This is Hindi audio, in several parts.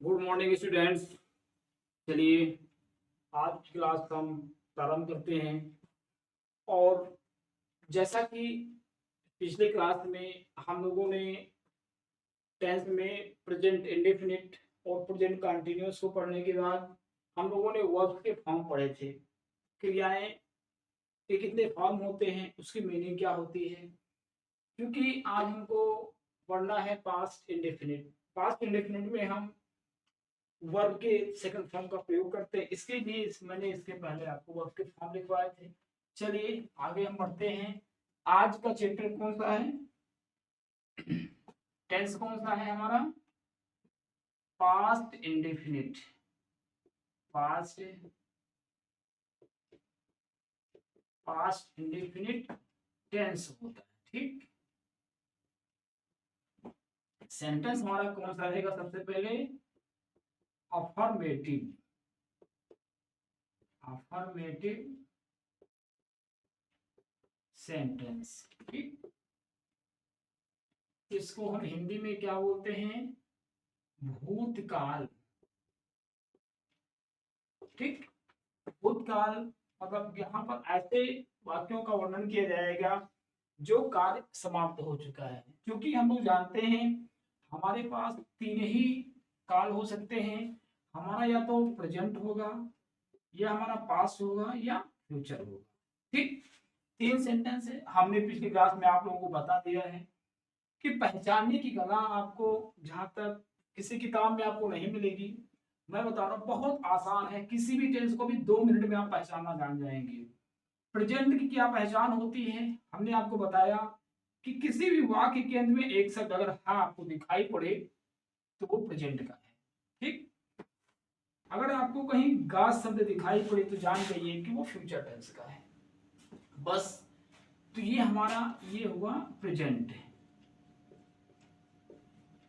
Good morning students. चलिए आज की क्लास हम प्रारंभ करते हैं। और जैसा कि पिछले क्लास में हम लोगों ने टेंस में प्रेजेंट इंडेफिनिट और प्रेजेंट कंटीन्यूअस को पढ़ने के बाद हम लोगों ने वर्ब के फॉर्म पढ़े थे। क्रियाएं के कितने फॉर्म होते हैं, उसकी मीनिंग क्या होती है। क्योंकि आज हमको पढ़ना है पास्ट इंडेफिनिट। पास्ट इंडेफिनिट में हम वर्ब के सेकंड फॉर्म का प्रयोग करते हैं। इसके लिए मैंने इसके पहले आपको वर्ब के फॉर्म लिखवाए थे। चलिए आगे हम बढ़ते हैं। आज का चैप्टर कौन सा है? टेंस कौन सा है हमारा? Past indefinite. Past past indefinite tense होता है। ठीक, सेंटेंस हमारा कौन सा रहेगा? सबसे पहले अफर्मेटिव। Affirmative sentence. ठीक, इसको हम हिंदी में क्या बोलते हैं? भूतकाल। ठीक, भूतकाल मतलब यहाँ पर ऐसे वाक्यों का वर्णन किया जाएगा जो कार्य समाप्त हो चुका है। क्योंकि हम लोग जानते हैं हमारे पास तीन ही काल हो सकते हैं। हमारा या तो प्रेजेंट होगा, या हमारा पास्ट होगा, या फ्यूचर होगा। ठीक, तीन सेंटेंस है। हमने पिछली क्लास में आप लोगों को बता दिया है कि पहचानने की कला आपको जहां तक किसी किताब में आपको नहीं मिलेगी। मैं बता रहा हूँ बहुत आसान है। किसी भी टेंस को भी 2 मिनट में आप पहचानना जान जाएंगे। प्रेजेंट की क्या पहचान होती है? हमने आपको बताया कि किसी भी वाक्य के अंत में एक शब्द अगर हाँ आपको दिखाई पड़े तो वो प्रेजेंट का है। ठीक, अगर आपको कहीं गा शब्द दिखाई पड़े तो जान जाइए कि वो फ्यूचर टेंस का है। बस, तो ये हमारा ये हुआ प्रेजेंट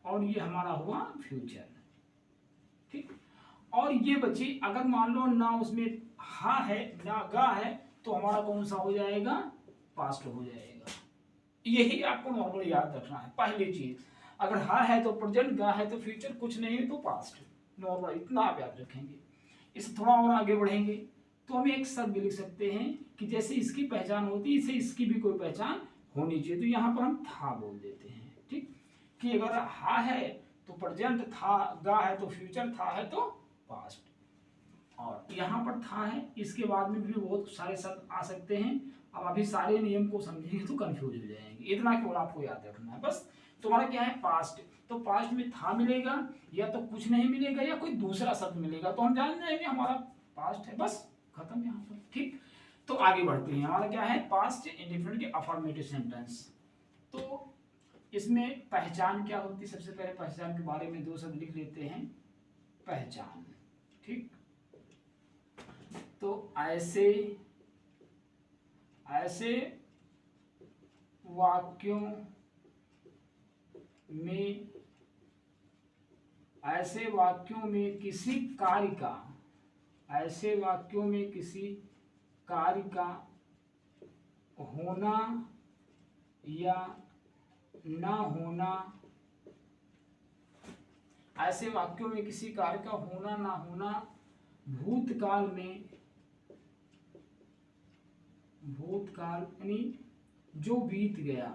और ये हमारा हुआ फ्यूचर। ठीक, और ये बची अगर मान लो ना उसमें हा है ना गा है तो हमारा कौन सा हो जाएगा? पास्ट हो जाएगा। यही आपको नॉर्मल याद रखना है। पहली चीज, अगर हा है तो प्रेजेंट, गा है तो फ्यूचर, कुछ नहीं है तो पास्ट। नॉर्मल इतना आप याद रखेंगे। इसे थोड़ा और आगे बढ़ेंगे तो हम एक शब्द भी लिख सकते हैं कि जैसे इसकी पहचान होती है इसे इसकी भी कोई पहचान होनी चाहिए। तो यहाँ पर हम था बोल देते हैं। ठीक, कि अगर हा है तो प्रेजेंट, था गा है तो फ्यूचर, था है तो पास्ट। और यहाँ पर था है, इसके बाद में भी बहुत सारे शब्द आ सकते हैं। अब अभी सारे नियम को समझेंगे तो कंफ्यूज हो जाएंगे। इतना केवल आपको याद रखना है बस। तुम्हारा क्या है? पास्ट। तो पास्ट में था मिलेगा, या तो कुछ नहीं मिलेगा, या कोई दूसरा शब्द मिलेगा, तो हम जान जाएंगे हमारा पास्ट है। बस खत्म यहाँ पर। ठीक, तो आगे बढ़ते हैं। हमारा क्या है? पास्ट इंडेफिनिट के अफर्मेटिव सेंटेंस। तो इसमें पहचान क्या होती है? सबसे पहले पहचान के बारे में दो शब्द लिख लेते हैं। पहचान। ठीक, तो ऐसे ऐसे वाक्यों में ऐसे वाक्यों में किसी कार्य का ऐसे वाक्यों में किसी कार्य का होना या ना होना ऐसे वाक्यों में किसी कार्य का होना ना होना भूतकाल यानी जो बीत गया,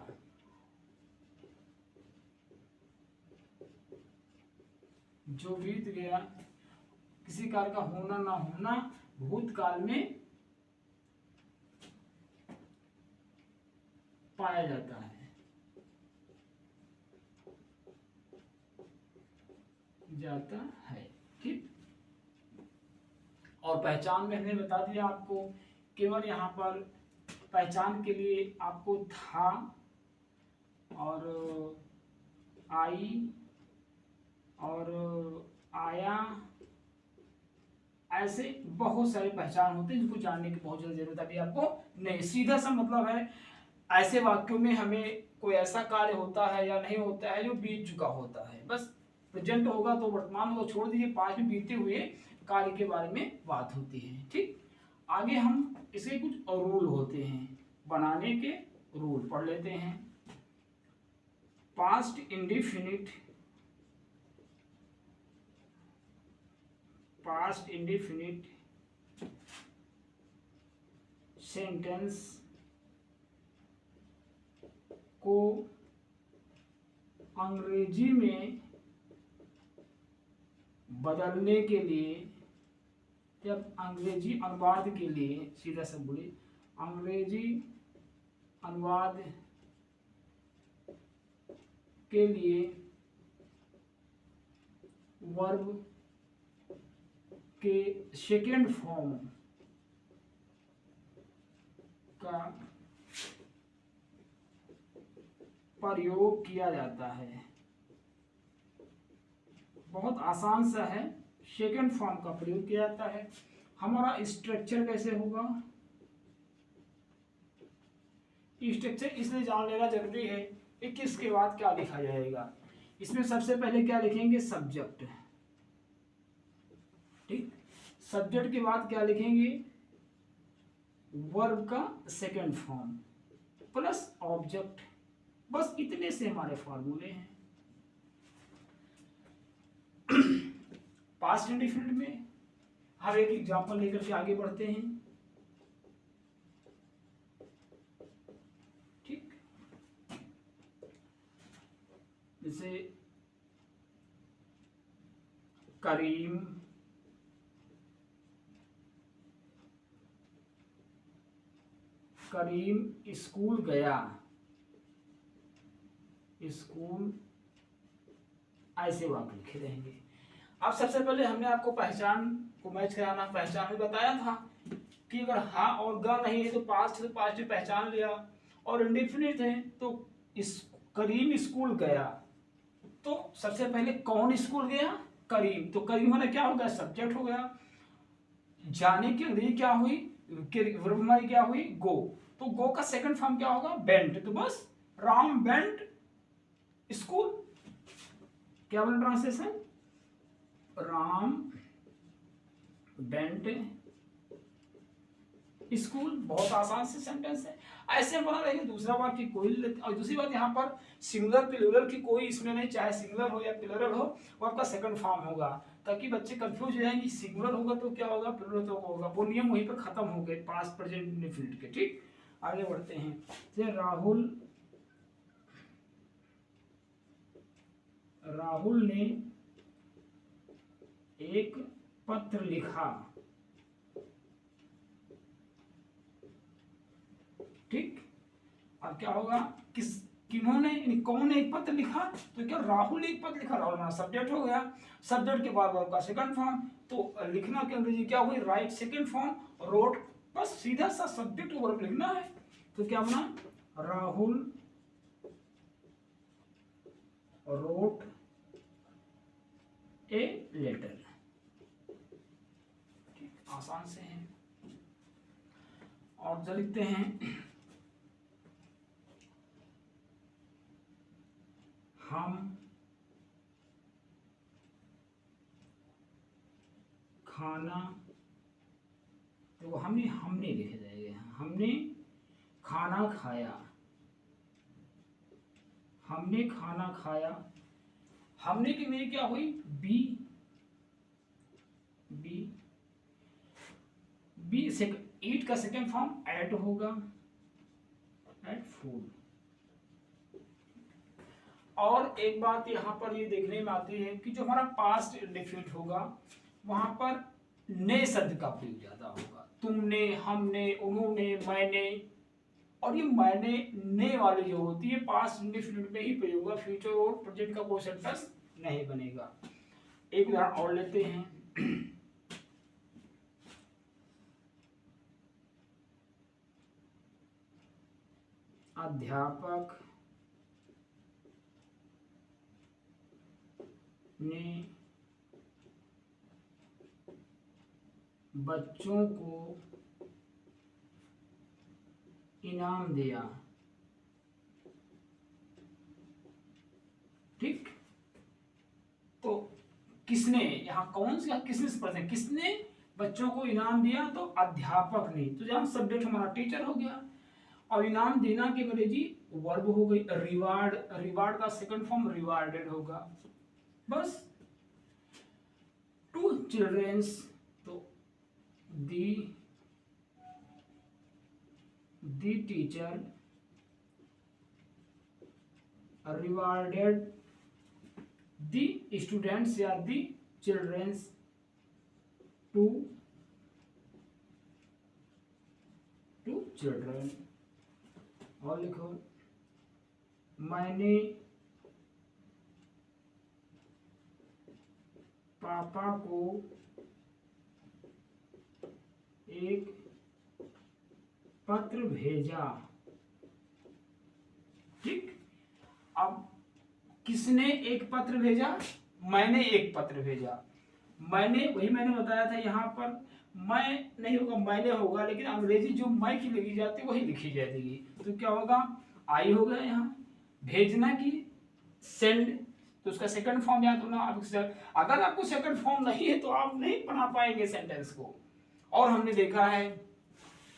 जो बीत गया, किसी कार्य का होना ना होना भूतकाल में पाया जाता है। ठीक, और पहचान में हमने बता दिया आपको, केवल यहाँ पर पहचान के लिए आपको था और आई और आया, ऐसे बहुत सारे पहचान होते हैं जिनको जानने की बहुत ज्यादा जरूरत अभी आपको नहीं। सीधा सा मतलब है ऐसे वाक्यों में हमें कोई ऐसा कार्य होता है या नहीं होता है जो बीत चुका होता है। बस प्रेजेंट होगा तो वर्तमान को छोड़ दीजिए, पास्ट में बीते हुए कार्य के बारे में बात होती है। ठीक, आगे हम इसे कुछ और रूल होते हैं बनाने के, रूल पढ़ लेते हैं। Past indefinite past indefinite sentence को अंग्रेजी में बदलने के लिए, जब अंग्रेजी अनुवाद के लिए, सीधा सा बोले, अंग्रेजी अनुवाद के लिए वर्ब के सेकेंड फॉर्म का प्रयोग किया जाता है। बहुत आसान सा है, सेकेंड फॉर्म का प्रयोग किया जाता है। हमारा स्ट्रक्चर कैसे होगा, स्ट्रक्चर इसलिए जान लेना जरूरी है कि किसके बाद क्या लिखा जाएगा। इसमें सबसे पहले क्या लिखेंगे, सब्जेक्ट, ठीक। सब्जेक्ट के बाद क्या लिखेंगे, वर्ब का सेकंड फॉर्म प्लस ऑब्जेक्ट। बस इतने से हमारे फॉर्मूले हैं। पास्ट इंडेफिनिट में हम एक एग्जांपल लेकर के आगे बढ़ते हैं, ठीक। जैसे करीम स्कूल गया, स्कूल, ऐसे वाक्य लिखे रहेंगे। अब सबसे पहले हमने आपको पहचान को मैच कराना, पहचान में बताया था कि अगर हा और गा नहीं है तो पास्ट में पहचान लिया, और इंडेफिनिट है तो इस करीम स्कूल गया, तो सबसे पहले कौन स्कूल गया, करीम। तो करीम माने क्या हो गया, सब्जेक्ट हो गया। जाने की अंग्रेजी क्या हुई, वर्ब हमारी क्या हुई, गो। तो गो का सेकंड फॉर्म क्या होगा, बेंट। तो बस राम बेंट स्कूल, क्या बोले ट्रांसलेशन, राम बेंट स्कूल। बहुत आसान से सेंटेंस है, ऐसे बना रहेगा। दूसरा बात की कोई, और दूसरी बात यहाँ पर सिंगुलर प्लूरल की कोई इसमें नहीं, चाहे सिंगुलर हो या प्लूरल हो, वो आपका सेकंड फॉर्म होगा, ताकि बच्चे कंफ्यूज हो जाएंगे। सिंगुलर होगा तो क्या होगा, प्लूरल तो होगा। वो नियम वहीं पर खत्म हो गए पास्ट प्रेजेंट इंडेफिनिट के, ठीक। आगे बढ़ते हैं। राहुल ने एक पत्र लिखा, ठीक। अब क्या होगा, किन्होंने, कौन ने एक पत्र लिखा, तो क्या राहुल ने एक पत्र लिखा, राहुल हमारा सब्जेक्ट हो गया। सब्जेक्ट के बाद वर्ब का सेकंड फॉर्म, तो लिखना की अंग्रेजी क्या हुई, राइट सेकंड फॉर्म, रोट। बस सीधा सा सब्जेक्ट वर्ब लिखना है। तो क्या बना, राहुल रोट ए लेटर, आसान से है। और जो लिखते हैं, हम खाना, तो हमने लिखे जाएगा, हमने खाना खाया, हमने खाना खाया। हमने की मेरी क्या हुई, बी, ईट का सेकेंड फॉर्म एट होगा, एट फूड। और एक बात यहाँ पर ये देखने में आती है कि जो हमारा पास्ट इंडेफिनिट होगा, वहां पर ने शब्द का प्रयोग ज्यादा होगा। तुमने, हमने, उन्होंने, मैंने। और ये मैंने, ने वाली जो होती है पास्ट इंडेफिनिट में ही प्रयोग होगा, फ्यूचर और प्रेजेंट का कोई सेंटेंस नहीं बनेगा। एक उदाहरण और लेते हैं। अध्यापक ने बच्चों को इनाम दिया, ठीक। तो किसने, यहाँ कौन सा, किसने से प्रश्न, किसने बच्चों को इनाम दिया, तो अध्यापक ने। तो जहां सब्जेक्ट हमारा टीचर हो गया, और इनाम देना की अंग्रेजी वर्ब हो गई, रिवार्ड। रिवार्ड का सेकंड फॉर्म रिवार्डेड होगा। बस टू चिल्ड्रेंस, तो दी टीचर रिवार्डेड दी स्टूडेंट्स या दी चिल्ड्रेंस टू चिल्ड्रन। और लिखो, मैंने पापा को एक पत्र भेजा। ठीक, अब किसने एक पत्र भेजा? मैंने एक पत्र भेजा। मैंने, वही मैंने बताया था, यहाँ पर मैं नहीं होगा, मैंने होगा, लेकिन अंग्रेजी जो मैं की लिखी जाती है वही लिखी जाएगी। तो क्या होगा? आई होगा यहाँ। भेजना की सेंड, तो उसका सेकंड फॉर्म याद होना। अगर आपको सेकंड फॉर्म नहीं है तो आप नहीं बना पाएंगे सेंटेंस को। और हमने देखा है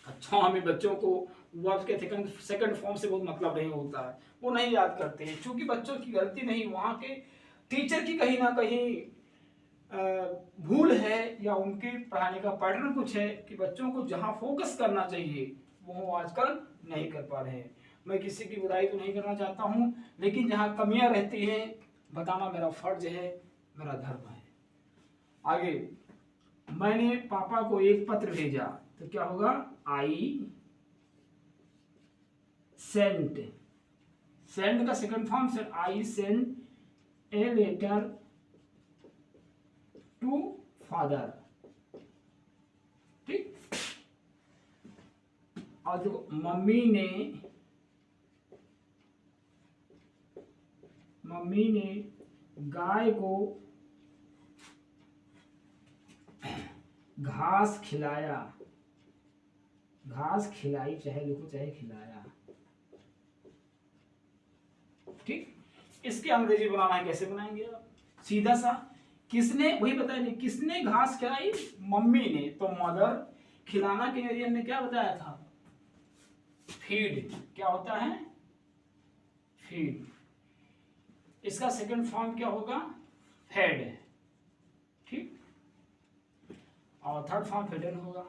अच्छा, हमें बच्चों को वर्ब के सेकंड फॉर्म से बहुत मतलब नहीं होता है, वो नहीं याद करते हैं, क्योंकि बच्चों की गलती नहीं, वहाँ के टीचर की कहीं ना कहीं भूल है, या उनके पढ़ाने का पैटर्न कुछ है कि बच्चों को जहाँ फोकस करना चाहिए वो आजकल नहीं कर पा रहे हैं। मैं किसी की बुराई तो नहीं करना चाहता हूँ, लेकिन जहाँ कमियां रहती हैं बताना मेरा फर्ज है, मेरा धर्म है। आगे, मैंने पापा को एक पत्र भेजा, तो क्या होगा? I sent. सेंड का सेकंड फॉर्म से I sent a letter to father. ठीक, और देखो, मम्मी ने गाय को घास खिलाया। घास खिलाई, चाहे लिखो चाहे खिलाया। ठीक, इसके अंग्रेजी बनाना है, कैसे बनाएंगे आप? सीधा सा, किसने, वही बताया नहीं, किसने घास खिलाई? मम्मी ने, तो मदर। खिलाना के एरिया में क्या बताया था? फीड। क्या होता है? फीड। इसका सेकंड फॉर्म क्या होगा? फेड। ठीक, और थर्ड फॉर्म फेडन होगा।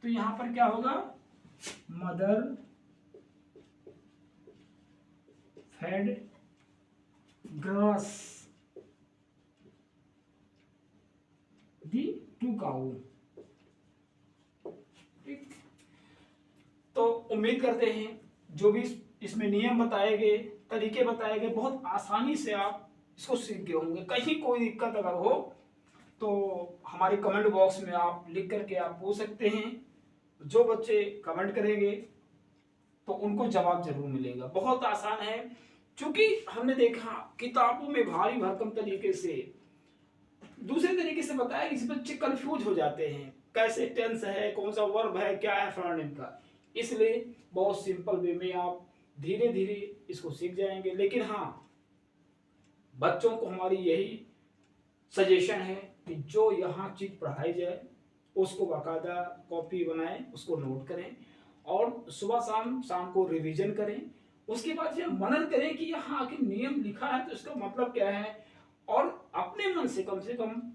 तो यहां पर क्या होगा? Mother fed grass the to cow. ठीक, तो उम्मीद करते हैं जो भी इसमें नियम बताए गए, तरीके बताए गए, बहुत आसानी से आप इसको सीख गए होंगे। कहीं कोई दिक्कत अगर हो तो हमारे कमेंट बॉक्स में आप लिख करके आप पूछ सकते हैं। जो बच्चे कमेंट करेंगे तो उनको जवाब जरूर मिलेगा। बहुत आसान है, क्योंकि हमने देखा किताबों में भारी भरकम तरीके से, दूसरे तरीके से बताया, इस बच्चे कंफ्यूज हो जाते हैं, कैसे टेंस है, कौन सा वर्ब है, क्या है फलाने का। इसलिए बहुत सिंपल वे में आप धीरे धीरे इसको सीख जाएंगे। लेकिन हाँ, बच्चों को हमारी यही सजेशन है कि जो यहाँ चीज पढ़ाई जाए उसको बाकायदा कॉपी बनाएं, उसको नोट करें, और सुबह शाम को रिवीजन करें। उसके बाद जब मनन करें कि यहाँ आखिर नियम लिखा है तो इसका मतलब क्या है, और अपने मन से कम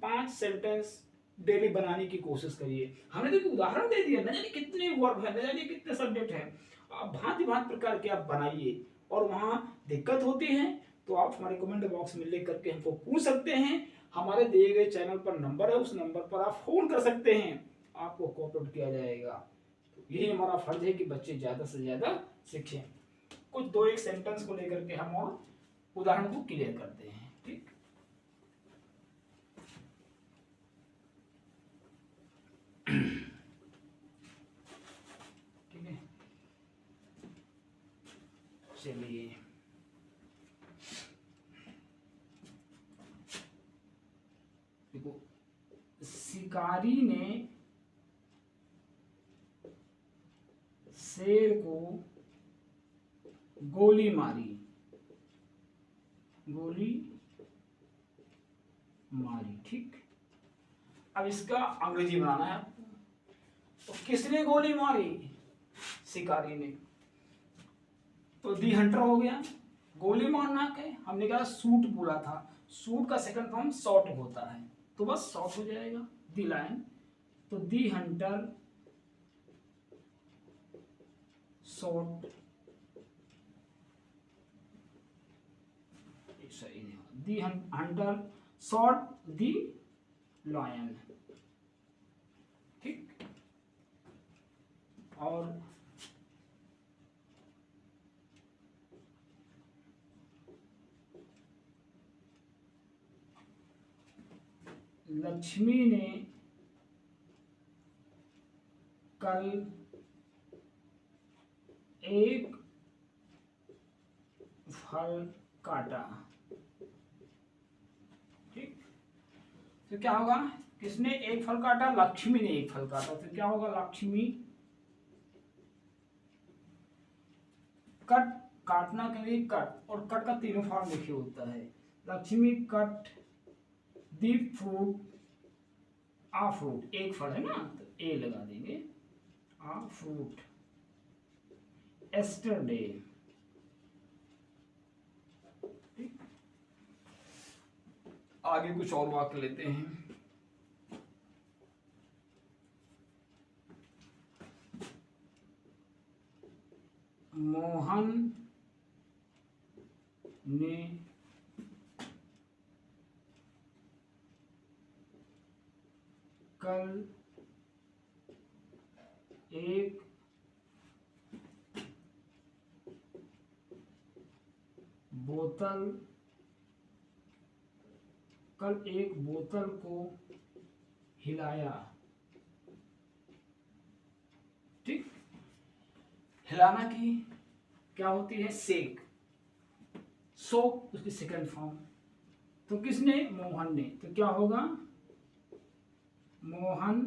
5 सेंटेंस डेली बनाने की कोशिश करिए। हमने तो उदाहरण दे दिया, न जाने कितने वर्ब है, न जाने कितने सब्जेक्ट है, आप भांति भांति प्रकार के आप बनाइए। और वहाँ दिक्कत होती है तो आप हमारे कमेंट बॉक्स में लिख करके हमको पूछ सकते हैं। हमारे दिए गए चैनल पर नंबर है, उस नंबर पर आप फोन कर सकते हैं, आपको कोऑपरेट किया जाएगा। तो यही हमारा फर्ज है कि बच्चे ज्यादा से ज्यादा सीखें। कुछ 2-1 सेंटेंस को लेकर के हम और उदाहरण को क्लियर करते हैं। ठीक, ठीक है, चलिए देखो, शिकारी ने शेर को गोली मारी। ठीक, अब इसका अंग्रेजी बनाना है आपको। तो किसने गोली मारी? शिकारी ने। तो दी हंटर हो गया। गोली मारना के हमने कहा शूट बोला था, शूट का सेकंड फॉर्म शॉट होता है। तो बस शॉर्ट हो जाएगा दी लायन। तो दी हंटर शॉट, सही नहीं, दी हंटर शॉट दी लायन। ठीक, और लक्ष्मी ने कल एक फल काटा। ठीक, तो क्या होगा, किसने एक फल काटा, लक्ष्मी ने एक फल काटा, तो क्या होगा, लक्ष्मी कट, काटना के लिए कट, और कट का तीनों फॉर्म लिखे होता है। लक्ष्मी कट दी फ्रूट, आ फ्रूट एक फल है ना, तो ए लगा देंगे, आ फ्रूट एस्टरडे। आगे कुछ और वाक्य लेते हैं। मोहन ने कल एक बोतल को हिलाया। ठीक, हिलाना की क्या होती है, शेक, सोक उसकी सेकंड फॉर्म। तो किसने, मोहन ने, तो क्या होगा, मोहन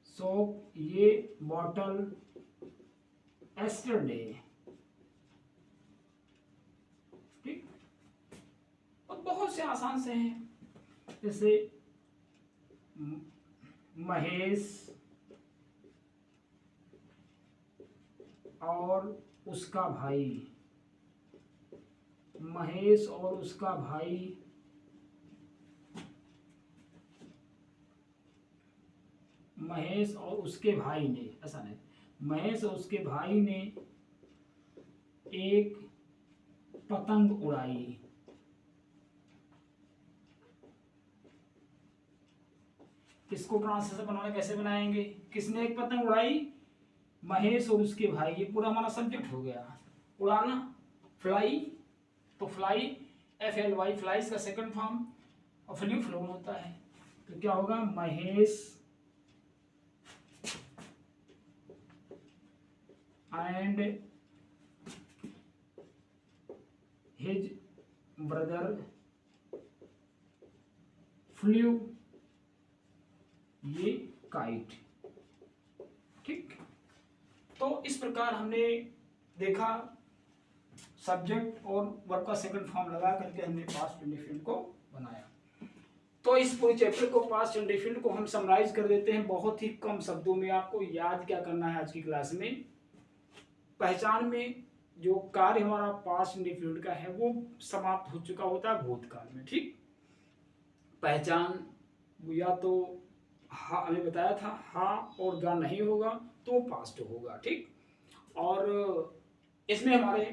सोक ये बॉटल एस्टरडे। ठीक, और बहुत से आसान से हैं, जैसे महेश और उसका भाई, महेश और उसका भाई महेश और उसके भाई ने, ऐसा नहीं, महेश और उसके भाई ने एक पतंग उड़ाई। इसको ट्रांसलेशन बनाना कैसे बनाएंगे, किसने एक पतंग उड़ाई, महेश और उसके भाई, ये पूरा हमारा सब्जेक्ट हो गया। उड़ाना फ्लाई, तो फ्लाई FLY फ्लाइज का सेकंड फॉर्म, और फ्लू फ्लोन होता है, तो क्या होगा, Mahesh and his brother flu ये काइट। ठीक, तो इस प्रकार हमने देखा सब्जेक्ट और वर्ब का सेकंड फॉर्म लगा करके हमने पास्ट इंडेफिनिट को बनाया। तो इस पूरे चैप्टर को, पास्ट इंडेफिनिट को हम समराइज कर देते हैं बहुत ही कम शब्दों में। आपको याद क्या करना है आज की क्लास में, पहचान में जो कार्य हमारा पास्ट इंडेफिनिट का है वो समाप्त हो चुका होता है भूतकाल में। ठीक, पहचान या तो हा, हमें बताया था हा और गा नहीं होगा तो पास्ट होगा। ठीक, और इसमें हमारे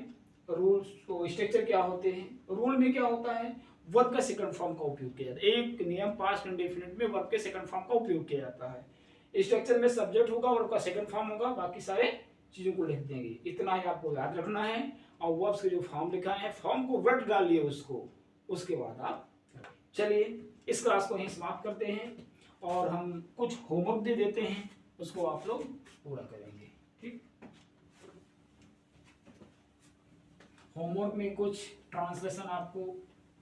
रूल्स तो स्ट्रक्चर क्या होते हैं, रूल में क्या होता है, वर्ब का सेकंड फॉर्म का उपयोग किया जाता है। एक नियम पास्ट इंडेफिनिट में वर्ब के सेकंड फॉर्म का उपयोग किया जाता है। स्ट्रक्चर में सब्जेक्ट होगा, वर्ब का सेकंड फॉर्म होगा, बाकी सारे चीजों को लिख देंगे, इतना ही आपको याद रखना है। और वर्ब्स के जो फॉर्म लिखा है, फॉर्म को रट डालिए उसको, उसके बाद आप चलिए इस क्लास को यहीं समाप्त करते हैं, और हम कुछ होमवर्क दे देते हैं, उसको आप लोग पूरा करेंगे। ठीक, होमवर्क में कुछ ट्रांसलेशन आपको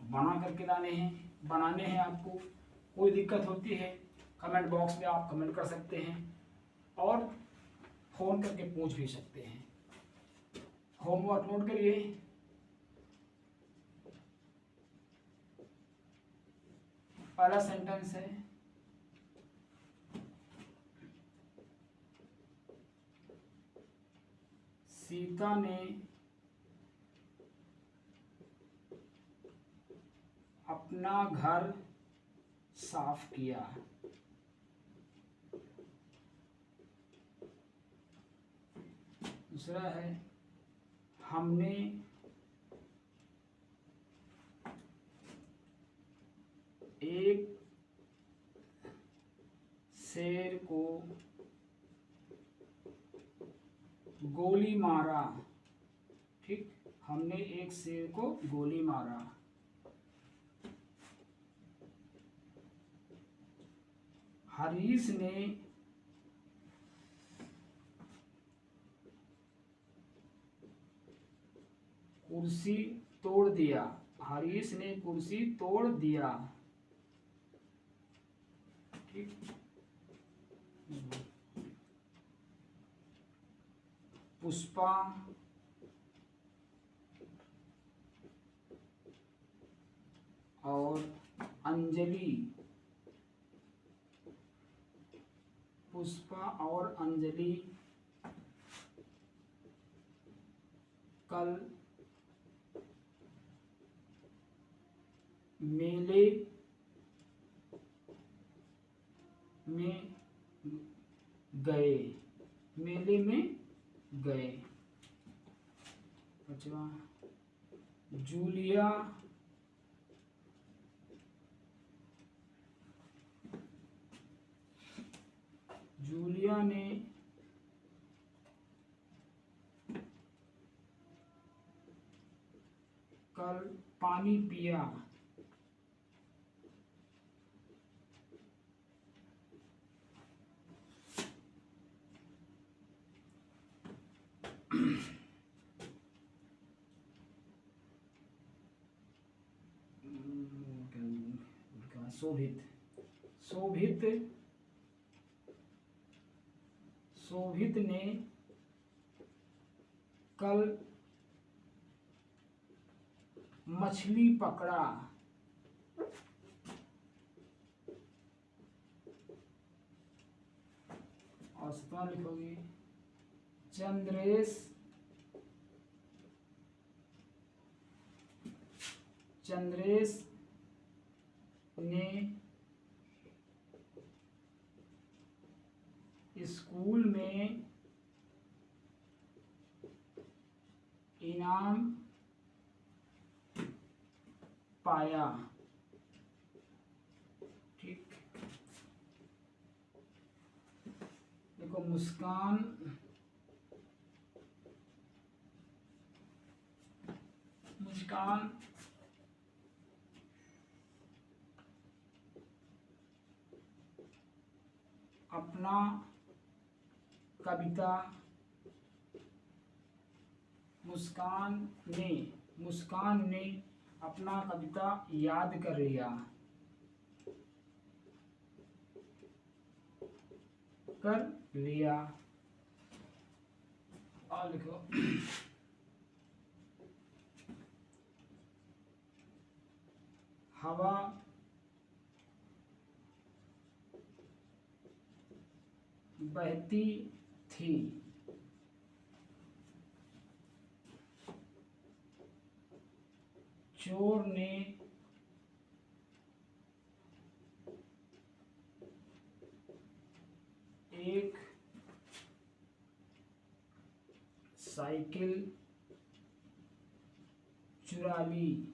बना करके बनाने हैं आपको। कोई दिक्कत होती है कमेंट बॉक्स में आप कमेंट कर सकते हैं, और फोन करके पूछ भी सकते हैं। होमवर्क नोट करिए। पहला सेंटेंस है, सीता ने अपना घर साफ किया। दूसरा है हमने एक शेर को गोली मारा। ठीक, हमने एक शेर को गोली मारा। हरीश ने कुर्सी तोड़ दिया। हरीश ने कुर्सी तोड़ दिया। ठीक, पुष्पा और अंजलि, पुष्पा और अंजलि कल मेले में गए। मेले में गए। अच्छा, जूलिया ने कल पानी पिया। शोभित ने कल मछली पकड़ा। और सतवां लिखोगे चंद्रेश ने स्कूल में इनाम पाया। ठीक, देखो मुस्कान अपना कविता मुस्कान ने अपना कविता याद कर लिया। और लिखो हवा बहती थी। चोर ने एक साइकिल चुरा ली।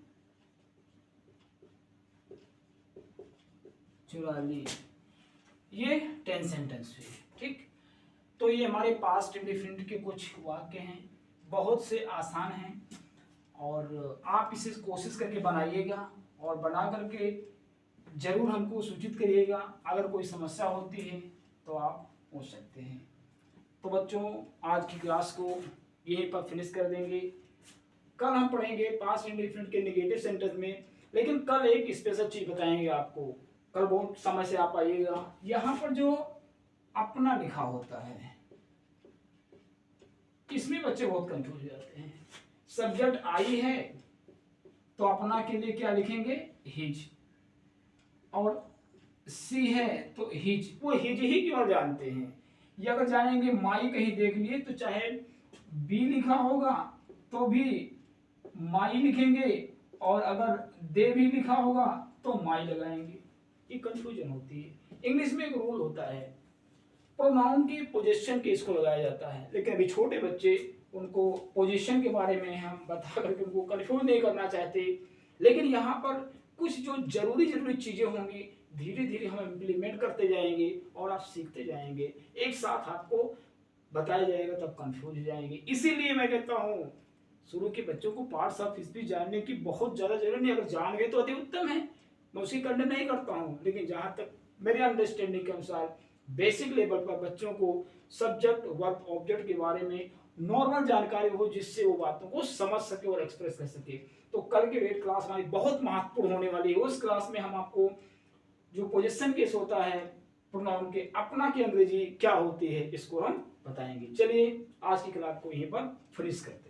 ये 10 सेंटेंस हुए। ठीक, तो ये हमारे पास्ट इंडेफिनिट के कुछ वाक्य हैं, बहुत से आसान हैं और आप इसे कोशिश करके बनाइएगा और बना करके जरूर हमको सूचित करिएगा। अगर कोई समस्या होती है तो आप पूछ सकते हैं। तो बच्चों, आज की क्लास को यहीं पर फिनिश कर देंगे। कल हम पढ़ेंगे पास्ट इंडेफिनिट के नेगेटिव सेंटेंस में, लेकिन कल एक स्पेशल चीज बताएंगे आपको। कल बहुत समय से आप आइएगा। यहाँ पर जो अपना लिखा होता है, इसमें बच्चे बहुत कंफ्यूज हो जाते हैं। सब्जेक्ट आई है तो अपना के लिए क्या लिखेंगे? हिज। और सी है तो हिज। वो हिज ही क्यों जानते हैं? ये अगर जानेंगे माई कहीं देख लिए तो चाहे बी लिखा होगा तो भी माई लिखेंगे, और अगर दे भी लिखा होगा तो माई लगाएंगे। ये कंफ्यूजन होती है। इंग्लिश में एक रूल होता है, प्रोनाउन की पोजीशन के इसको लगाया जाता है, लेकिन अभी छोटे बच्चे उनको पोजीशन के बारे में हम बता करके उनको कंफ्यूज नहीं करना चाहते, लेकिन यहाँ पर कुछ जो जरूरी चीजें होंगी धीरे धीरे हम इम्प्लीमेंट करते जाएंगे और आप सीखते जाएंगे, एक साथ आपको बताया जाएगा, तब कंफ्यूज हो जाएंगे। इसीलिए मैं कहता हूँ शुरू के बच्चों को पार्ट्स ऑफ स्पीच जानने की बहुत ज्यादा जरूरत नहीं, अगर जान गए तो अति उत्तम है, मैं उसकी कंडेम नहीं करता हूँ, लेकिन जहां तक मेरे अंडरस्टैंडिंग के अनुसार बेसिक लेवल पर बच्चों को सब्जेक्ट वर्ब ऑब्जेक्ट के बारे में नॉर्मल जानकारी हो, जिससे वो बातों को समझ सके और एक्सप्रेस कर सके। तो कल की रेट क्लास हमारी बहुत महत्वपूर्ण होने वाली है। उस क्लास में हम आपको जो पोजीशन केस होता है प्रोनाउन के, अपना की अंग्रेजी क्या होती है, इसको हम बताएंगे। चलिए आज की क्लास को यहीं पर फिनिश करते हैं।